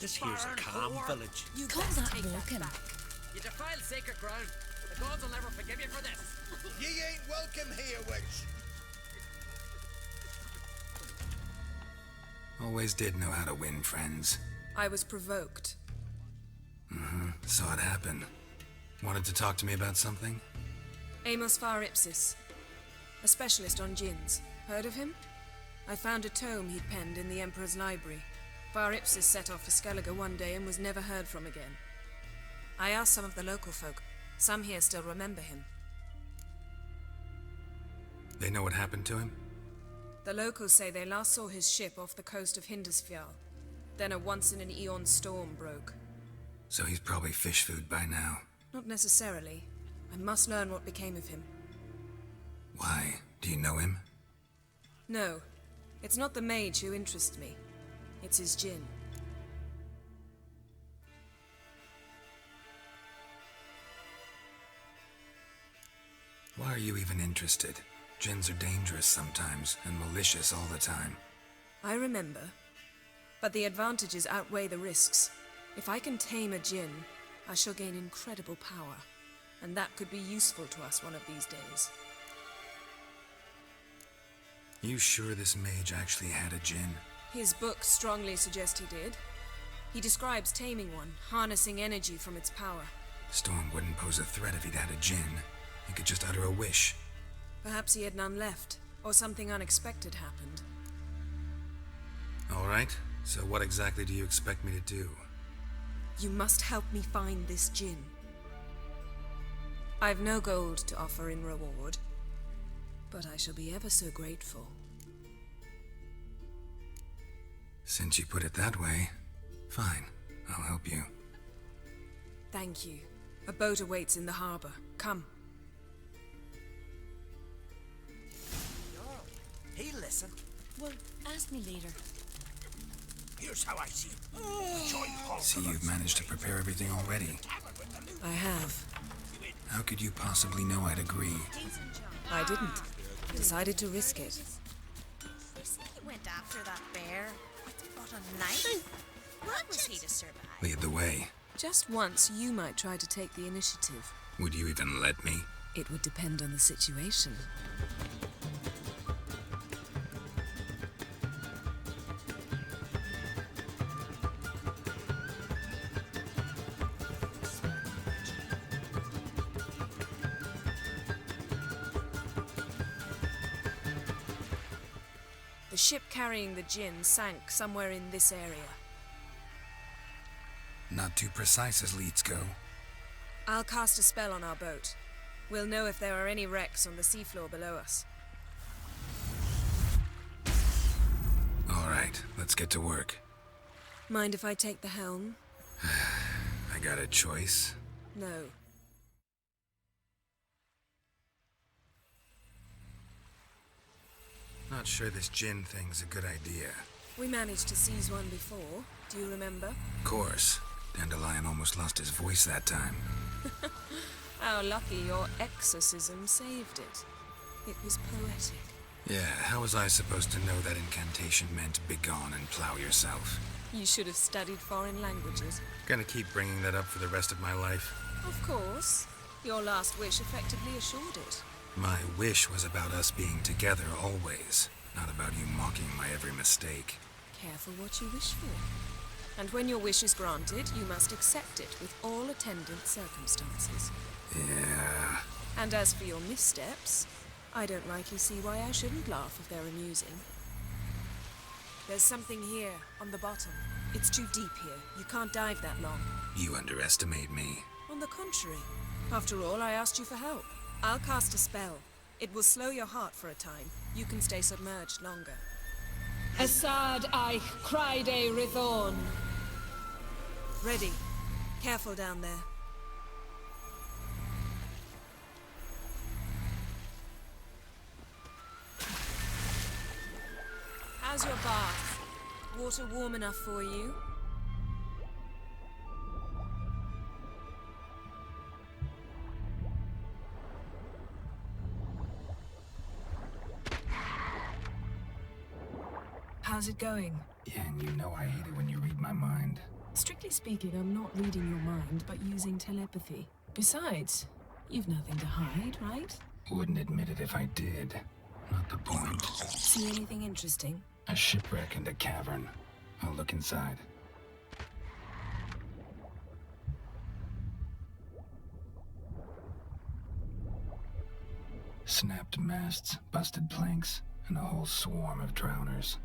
This here's a calm village. You call that walking? You defile sacred ground. The gods will never forgive you for this. Ye ain't welcome here, witch. Always did know how to win friends. I was provoked. Saw it happen. Wanted to talk to me about something? Amos Far Ipsis, a specialist on djinns. Heard of him? I found a tome he'd penned in the Emperor's library. Far Ipsis set off for Skellige one day and was never heard from again. I asked some of the local folk. Some here still remember him. They know what happened to him? The locals say they last saw his ship off the coast of Hindusfjall. Then a once-in-an-eon storm broke. So he's probably fish food by now. Not necessarily. I must learn what became of him. Why? Do you know him? No. It's not the mage who interests me. It's his djinn. Why are you even interested? Djinns are dangerous sometimes, and malicious all the time. I remember. But the advantages outweigh the risks. If I can tame a djinn, I shall gain incredible power. And that could be useful to us one of these days. You sure this mage actually had a djinn? His books strongly suggest he did. He describes taming one, harnessing energy from its power. Storm wouldn't pose a threat if he'd had a djinn. He could just utter a wish. Perhaps he had none left, or something unexpected happened. All right, so what exactly do you expect me to do? You must help me find this djinn. I've no gold to offer in reward, but I shall be ever so grateful. Since you put it that way, fine, I'll help you. Thank you. A boat awaits in the harbor. Come. Hey, listen. Well, ask me later. Here's how I see it. See, you've managed to prepare everything already. I have. How could you possibly know I'd agree? I didn't. Decided to risk it. You see he went after that bear with a knife? What was he to survive? Lead the way. Just once, you might try to take the initiative. Would you even let me? It would depend on the situation. The ship carrying the djinn sank somewhere in this area. Not too precise as leads go. I'll cast a spell on our boat. We'll know if there are any wrecks on the seafloor below us. All right, let's get to work. Mind if I take the helm? I got a choice. No. Not sure this djinn thing's a good idea. We managed to seize one before. Do you remember? Of course. Dandelion almost lost his voice that time. How lucky your exorcism saved it. It was poetic. Yeah, how was I supposed to know that incantation meant begone and plow yourself? You should have studied foreign languages. Gonna keep bringing that up for the rest of my life. Of course. Your last wish effectively assured it. My wish was about us being together always, not about you mocking my every mistake. Careful what you wish for. And when your wish is granted, you must accept it with all attendant circumstances. Yeah. And as for your missteps, I don't rightly see why I shouldn't laugh if they're amusing. There's something here, on the bottom. It's too deep here. You can't dive that long. You underestimate me. On the contrary. After all, I asked you for help. I'll cast a spell. It will slow your heart for a time. You can stay submerged longer. Assad Eich Criede Rithorn. Ready. Careful down there. How's your bath? Water warm enough for you? how's it going? Yeah, and you know I hate it when you read my mind. Strictly speaking, I'm not reading your mind, but using telepathy. Besides, you've nothing to hide, right? Wouldn't admit it if I did. Not the point. See anything interesting? A shipwreck and a cavern. I'll look inside. Snapped masts, busted planks, and a whole swarm of drowners.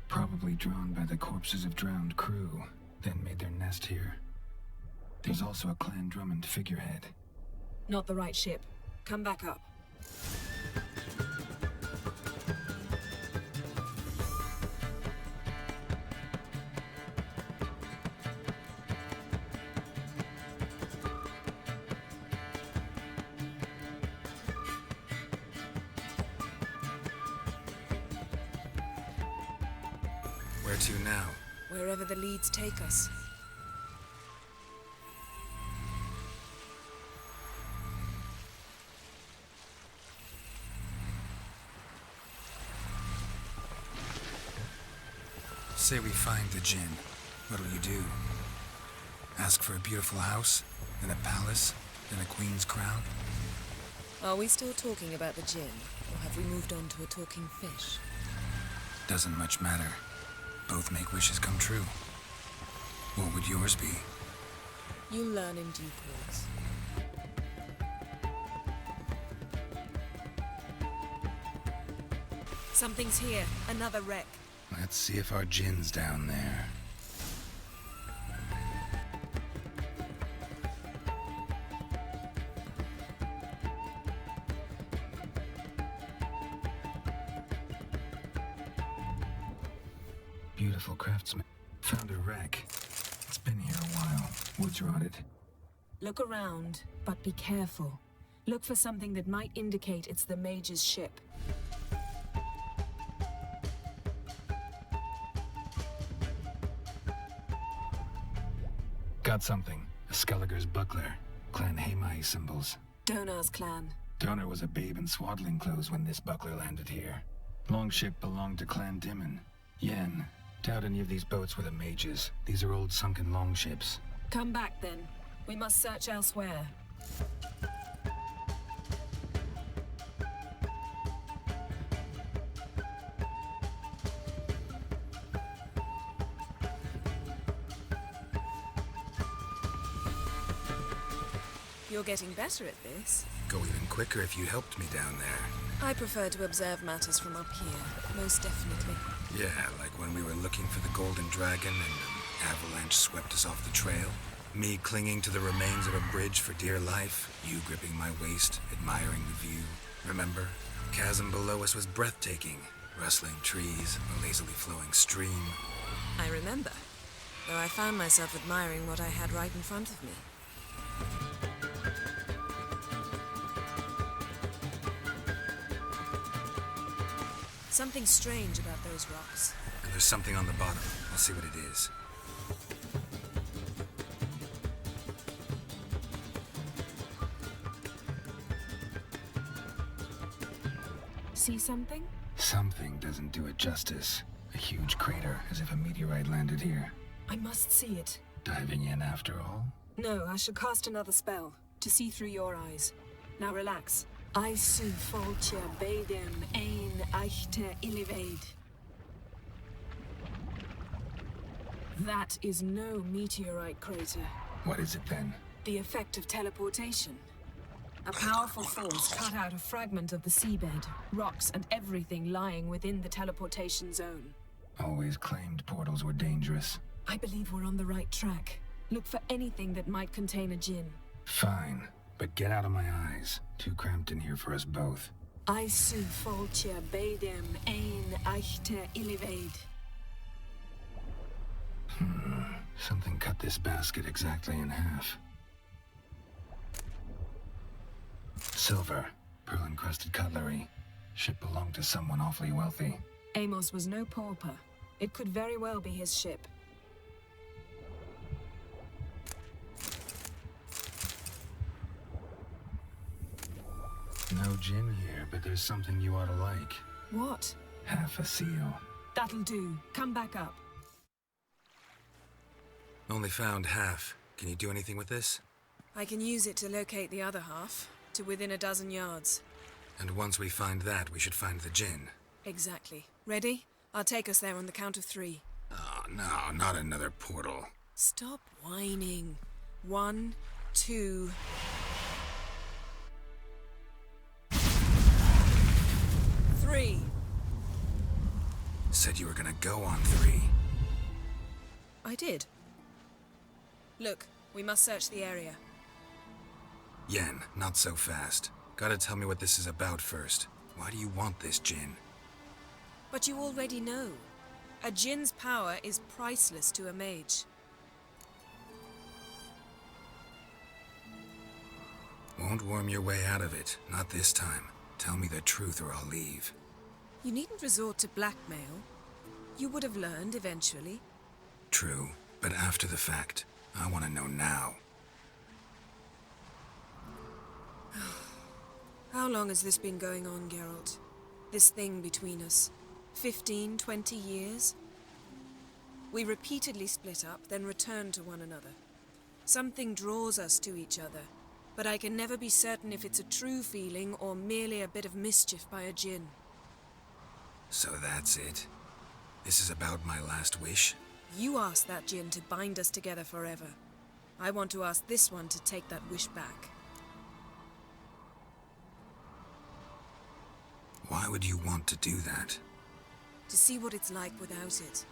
Probably drawn by the corpses of drowned crew, then made their nest here. There's also a Clan Drummond figurehead. Not the right ship. Come back up. Where to now? Wherever the leads take us. Say we find the djinn. What'll you do? Ask for a beautiful house, then a palace, then a queen's crown? Are we still talking about the djinn, or have we moved on to a talking fish? Doesn't much matter. Both make wishes come true. What would yours be? You'll learn in due course. Something's here. Another wreck. Let's see if our djinn's down there. Beautiful craftsman. Found a wreck. It's been here a while. Wood's rotted. Look around, but be careful. Look for something that might indicate it's the mage's ship. Got something. A Skellige's buckler. Clan Hamai symbols. Donar's clan. Donar was a babe in swaddling clothes when this buckler landed here. Longship belonged to Clan Dimon. Yen. Doubt any of these boats were the mages. These are old sunken longships. Come back then. We must search elsewhere. You're getting better at this. Go even quicker if you helped me down there. I prefer to observe matters from up here, most definitely. Yeah, like when we were looking for the golden dragon and an avalanche swept us off the trail. Me clinging to the remains of a bridge for dear life. You gripping my waist, admiring the view. Remember? Chasm below us was breathtaking. Rustling trees, a lazily flowing stream. I remember, though I found myself admiring what I had right in front of me. Something strange about those rocks. And there's something on the bottom. I'll see what it is. See something? Something doesn't do it justice. A huge crater, as if a meteorite landed here. I must see it. Diving in after all? No, I should cast another spell, to see through your eyes. Now relax. I su foltje bedem ein echte illiveid. That is no meteorite crater. What is it then? The effect of teleportation. A powerful force cut out a fragment of the seabed, rocks and everything lying within the teleportation zone. Always claimed portals were dangerous. I believe we're on the right track. Look for anything that might contain a djinn. Fine, but get out of my eyes. Too cramped in here for us both. I su foltje bedem ein echte illiveid. Something cut this basket exactly in half. Silver, pearl-encrusted cutlery. Ship belonged to someone awfully wealthy. Amos was no pauper. It could very well be his ship. No djinn here, but there's something you ought to like. What? Half a seal. That'll do. Come back up. Only found half. Can you do anything with this? I can use it to locate the other half, to within a dozen yards. And once we find that, we should find the djinn. Exactly. Ready? I'll take us there on the count of 3. Oh, no, not another portal. Stop whining. 1, 2... 3. Said you were gonna go on 3. I did. Look, we must search the area. Yen, not so fast. Gotta tell me what this is about first. Why do you want this djinn? But you already know. A djinn's power is priceless to a mage. Won't worm your way out of it. Not this time. Tell me the truth or I'll leave. You needn't resort to blackmail. You would have learned eventually. True, but after the fact. I want to know now. How long has this been going on, Geralt? This thing between us? 15, 20 years? We repeatedly split up, then returned to one another. Something draws us to each other, but I can never be certain if it's a true feeling or merely a bit of mischief by a djinn. So that's it? This is about my last wish? You asked that djinn to bind us together forever. I want to ask this one to take that wish back. Why would you want to do that? To see what it's like without it.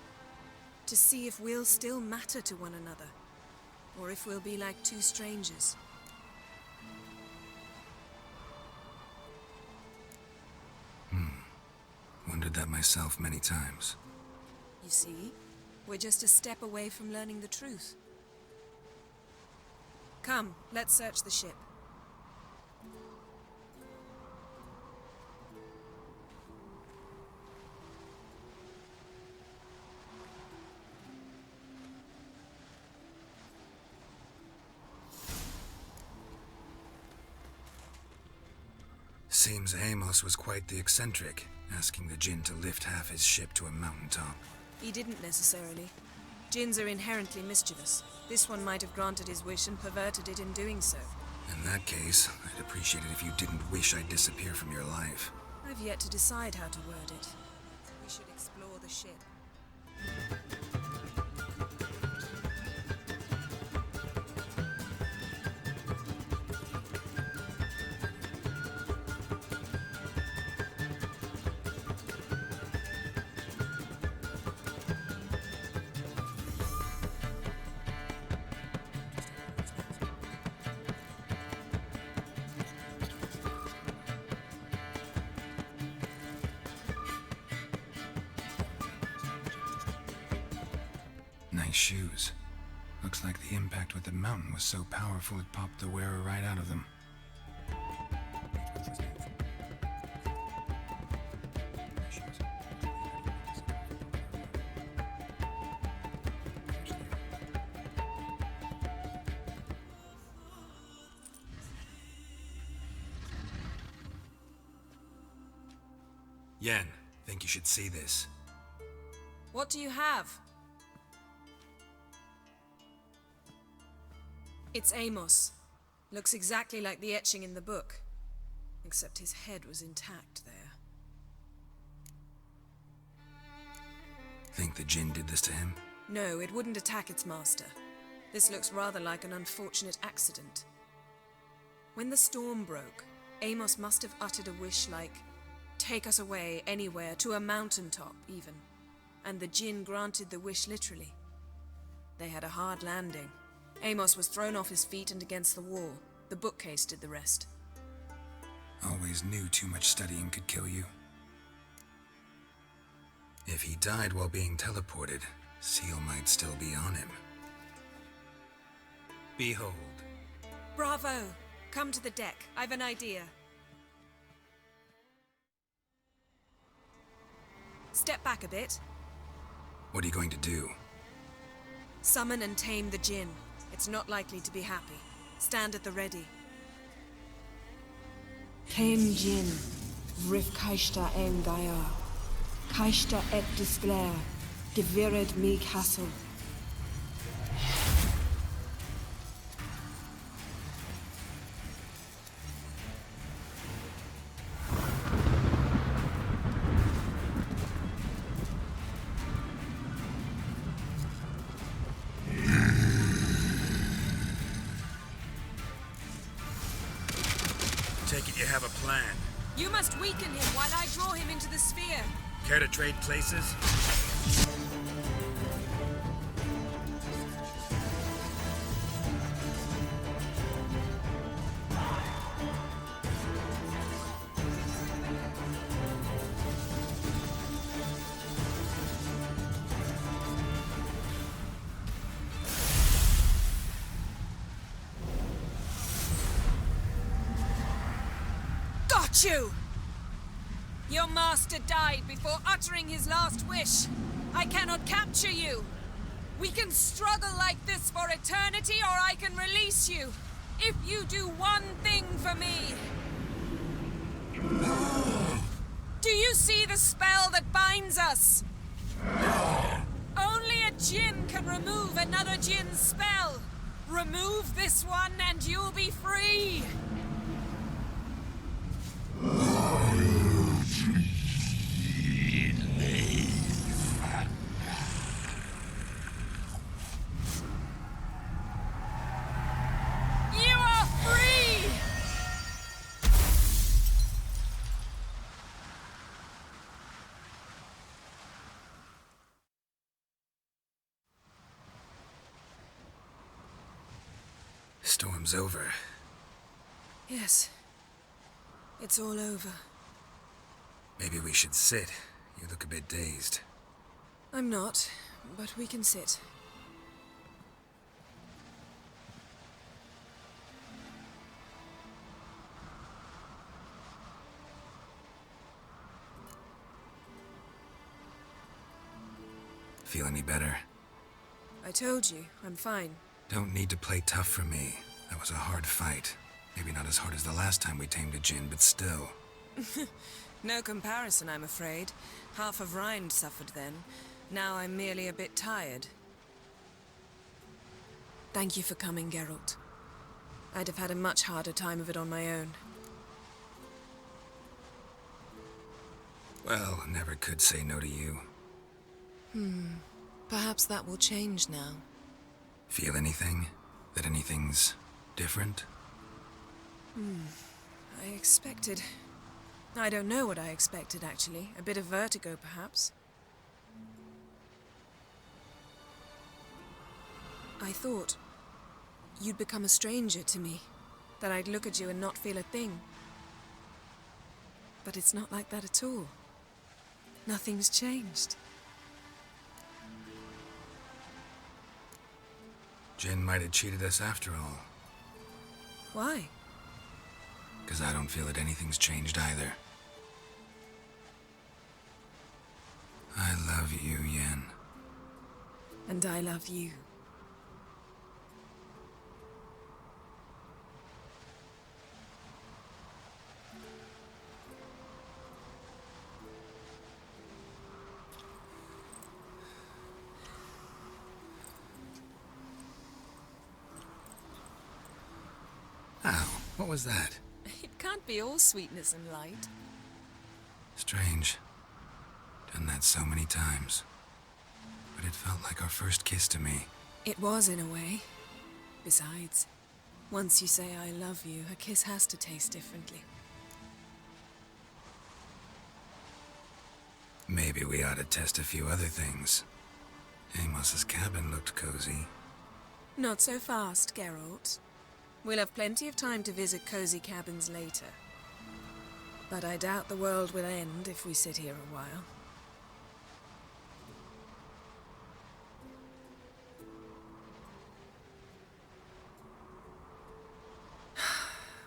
To see if we'll still matter to one another. Or if we'll be like two strangers. Wondered that myself many times. You see, we're just a step away from learning the truth. Come, let's search the ship. Seems Amos was quite the eccentric, asking the djinn to lift half his ship to a mountaintop. He didn't necessarily. Djinns are inherently mischievous. This one might have granted his wish and perverted it in doing so. In that case, I'd appreciate it if you didn't wish I'd disappear from your life. I've yet to decide how to word it. We should explore the ship. Nice shoes. Looks like the impact with the mountain was so powerful it popped the wearer right out of them. Yen, think you should see this. What do you have? It's Amos. Looks exactly like the etching in the book. Except his head was intact there. Think the djinn did this to him? No, it wouldn't attack its master. This looks rather like an unfortunate accident. When the storm broke, Amos must have uttered a wish like, "Take us away, anywhere, to a mountaintop, even." And the djinn granted the wish literally. They had a hard landing. Amos was thrown off his feet and against the wall. The bookcase did the rest. Always knew too much studying could kill you. If he died while being teleported, Seal might still be on him. Behold. Bravo! Come to the deck. I've an idea. Step back a bit. What are you going to do? Summon and tame the djinn. It's not likely to be happy. Stand at the ready. Tame djinn. Vrifkaishta en gaya. Kaista et disglair, divirid me castle. Take it you have a plan. You must weaken him while I draw him into the sphere. Care to trade places? Got you! Your master died before uttering his last wish. I cannot capture you. We can struggle like this for eternity, or I can release you. If you do one thing for me. Do you see the spell that binds us? Only a djinn can remove another djinn's spell. Remove this one and you'll be free. You are free! Storm's over. Yes. It's all over. Maybe we should sit. You look a bit dazed. I'm not, but we can sit. Feel any better? I told you, I'm fine. Don't need to play tough for me. That was a hard fight. Maybe not as hard as the last time we tamed a djinn, but still. No comparison, I'm afraid. Half of Rind suffered then. Now I'm merely a bit tired. Thank you for coming, Geralt. I'd have had a much harder time of it on my own. Well, never could say no to you. Perhaps that will change now. Feel anything? That anything's different? I expected... I don't know what I expected, actually. A bit of vertigo, perhaps. I thought you'd become a stranger to me. That I'd look at you and not feel a thing. But it's not like that at all. Nothing's changed. Jinn might have cheated us after all. Why? 'Cause I don't feel that anything's changed either. I love you, Yen. And I love you. Ow, what was that? It can't be all sweetness and light. Strange. Done that so many times. But it felt like our first kiss to me. It was, in a way. Besides, once you say I love you, a kiss has to taste differently. Maybe we ought to test a few other things. Amos's cabin looked cozy. Not so fast, Geralt. We'll have plenty of time to visit cozy cabins later. But I doubt the world will end if we sit here a while.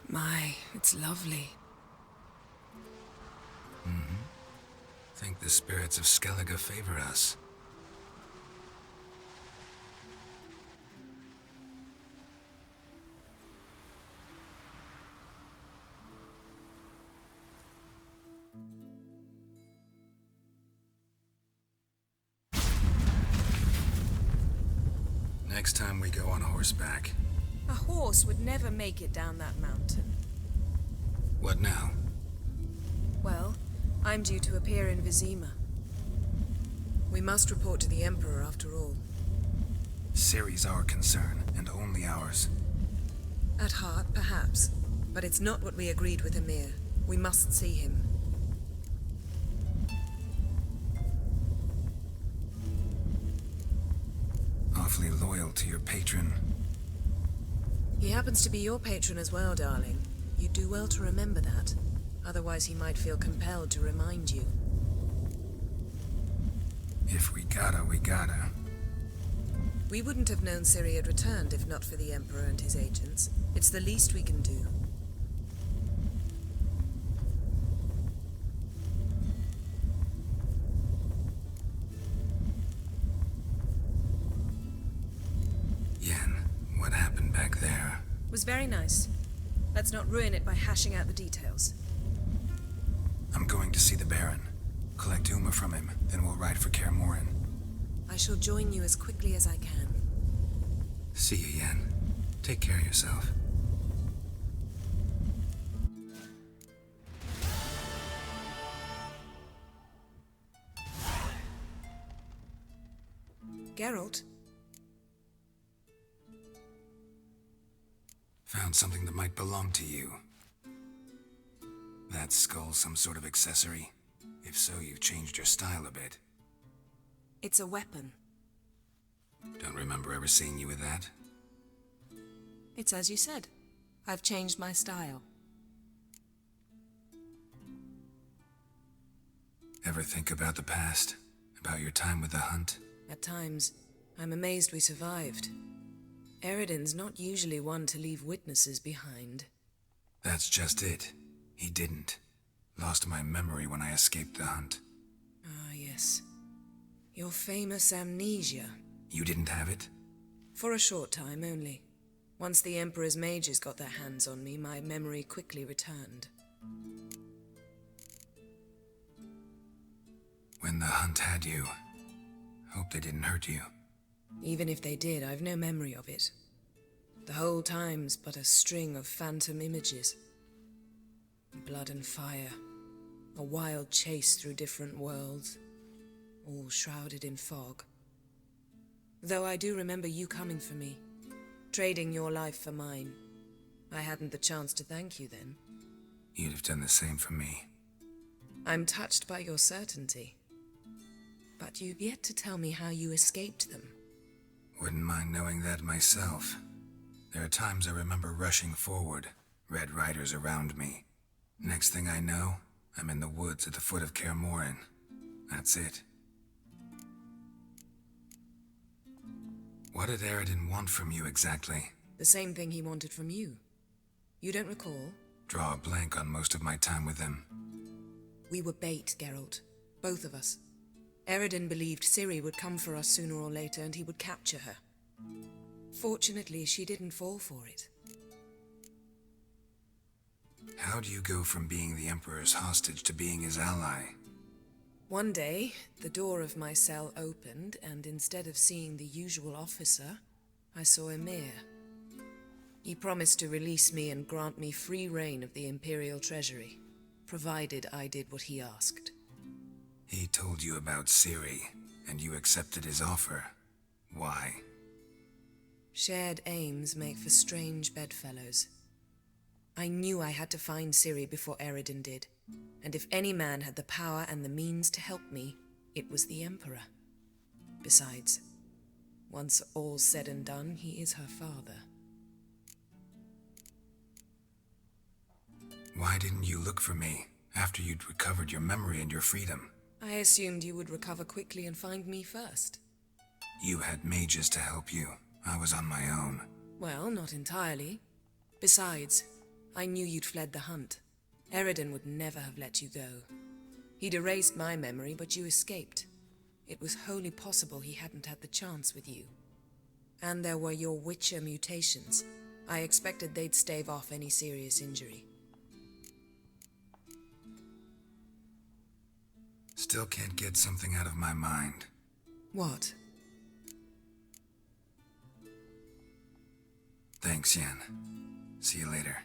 My, it's lovely. Think the spirits of Skellige favor us. next time we go on horseback. A horse would never make it down that mountain. What now? Well, I'm due to appear in Vizima. We must report to the Emperor after all. Ciri's our concern, and only ours. At heart, perhaps. But it's not what we agreed with Emir. We must see him. Awfully loyal to your patron. He happens to be your patron as well, darling. You'd do well to remember that. Otherwise he might feel compelled to remind you. If we gotta, we gotta. We wouldn't have known Ciri had returned if not for the Emperor and his agents. It's the least we can do. Yen, what happened back there? Was very nice. Let's not ruin it by hashing out the details. I'm going to see the Baron. Collect Uma from him, then we'll ride for Kaer Morhen. I shall join you as quickly as I can. See you, Yen. Take care of yourself. Geralt? Found something that might belong to you. That skull some sort of accessory? If so, you've changed your style a bit. It's a weapon. Don't remember ever seeing you with that. It's as you said. I've changed my style. Ever think about the past? About your time with the hunt? At times, I'm amazed we survived. Eredin's not usually one to leave witnesses behind. That's just it. He didn't. Lost my memory when I escaped the hunt. Ah, yes. Your famous amnesia. You didn't have it? For a short time only. Once the Emperor's mages got their hands on me, my memory quickly returned. When the hunt had you, hope they didn't hurt you. Even if they did, I've no memory of it. The whole time's but a string of phantom images. Blood and fire. A wild chase through different worlds. All shrouded in fog. Though I do remember you coming for me. Trading your life for mine. I hadn't the chance to thank you then. You'd have done the same for me. I'm touched by your certainty. But you've yet to tell me how you escaped them. Wouldn't mind knowing that myself. There are times I remember rushing forward, Red Riders around me. Next thing I know, I'm in the woods at the foot of Kaer Morhen. That's it. What did Eredin want from you exactly? The same thing he wanted from you. You don't recall? Draw a blank on most of my time with him. We were bait, Geralt. Both of us. Eredin believed Ciri would come for us sooner or later and he would capture her. Fortunately, she didn't fall for it. How do you go from being the Emperor's hostage to being his ally? One day, the door of my cell opened, and instead of seeing the usual officer, I saw Emir. He promised to release me and grant me free reign of the Imperial Treasury, provided I did what he asked. He told you about Ciri, and you accepted his offer. Why? Shared aims make for strange bedfellows. I knew I had to find Ciri before Eredin did, and if any man had the power and the means to help me, it was the Emperor. Besides, once all's said and done, he is her father. Why didn't you look for me after you'd recovered your memory and your freedom? I assumed you would recover quickly and find me first. You had mages to help you. I was on my own. Well, not entirely. Besides, I knew you'd fled the hunt. Eredin would never have let you go. He'd erased my memory, but you escaped. It was wholly possible he hadn't had the chance with you. And there were your Witcher mutations. I expected they'd stave off any serious injury. Still can't get something out of my mind. What? Thanks, Yen. See you later.